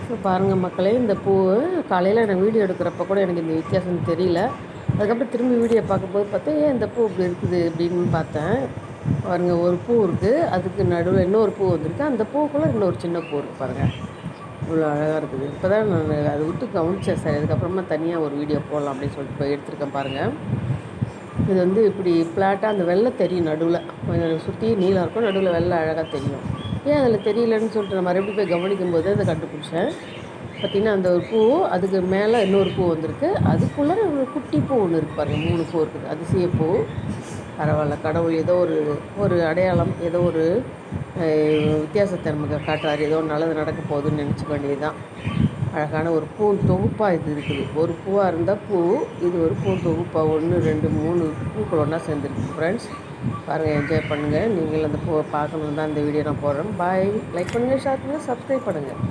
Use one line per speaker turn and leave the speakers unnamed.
So பாருங்கள் மக்களே, இந்த பூ காலையில் நான் வீடியோ எடுக்கிறப்ப கூட எனக்கு இந்த வித்தியாசம் தெரியல. அதுக்கப்புறம் திரும்பி வீடியோ பார்க்கும்போது பார்த்தா, ஏன் இந்த பூ இப்படி இருக்குது அப்படின்னு பார்த்தேன். பாருங்கள், ஒரு பூ இருக்குது, அதுக்கு நடுவில் இன்னொரு பூ வந்திருக்கு, அந்த பூக்குள்ளே இன்னொரு சின்ன பூ இருக்குது பாருங்கள். இவ்வளோ அழகாக இருக்குது. இப்போ தான் நான் அதை விட்டு கவனிச்சேன். சரி, அதுக்கப்புறமா தனியாக ஒரு வீடியோ போடலாம் அப்படின்னு சொல்லிட்டு போய் எடுத்திருக்கேன் பாருங்கள். இது வந்து இப்படி ஃப்ளாட்டாக அந்த வெள்ளை தெரியும் நடுவில், கொஞ்சம் சுற்றி நீளம் இருக்கும், நடுவில் வெள்ளை அழகாக தெரியும். ஏன் அதில் தெரியலன்னு சொல்லிட்டு நான் மறுபடியும் போய் கவனிக்கும் போது அதை கண்டுபிடிச்சேன். பார்த்திங்கன்னா அந்த ஒரு பூ, அதுக்கு மேலே இன்னொரு பூ வந்திருக்கு, அதுக்குள்ளே ஒரு குட்டி பூ ஒன்று இருக்குது பாருங்கள். 3 பூ இருக்குது. அதிசயப்பூ. பரவாயில்ல, கடவுள் ஏதோ ஒரு ஒரு அடையாளம், ஏதோ ஒரு வித்தியாசத்தை நமக்கு காட்டுறாரு. ஏதோ நல்லது நடக்க போகுதுன்னு நினச்சிக்க வேண்டியது தான். அழகான ஒரு பூ தொகுப்பாக இது இருக்குது. ஒரு பூவாக இருந்தால் பூ, இது ஒரு பூ தொகுப்பாக 1 2 3 பூக்கள் ஒன்றா சேர்ந்துருக்கு ஃப்ரெண்ட்ஸ். பாருங்கள், என்ஜாய் பண்ணுங்கள். நீங்கள் அந்த பூவை பார்க்கணுன்னு தான் இந்த வீடியோ நான் போடுறேன். பாய். லைக் பண்ணுங்கள், ஷேர் பண்ணுங்கள், சப்ஸ்கிரைப் பண்ணுங்கள்.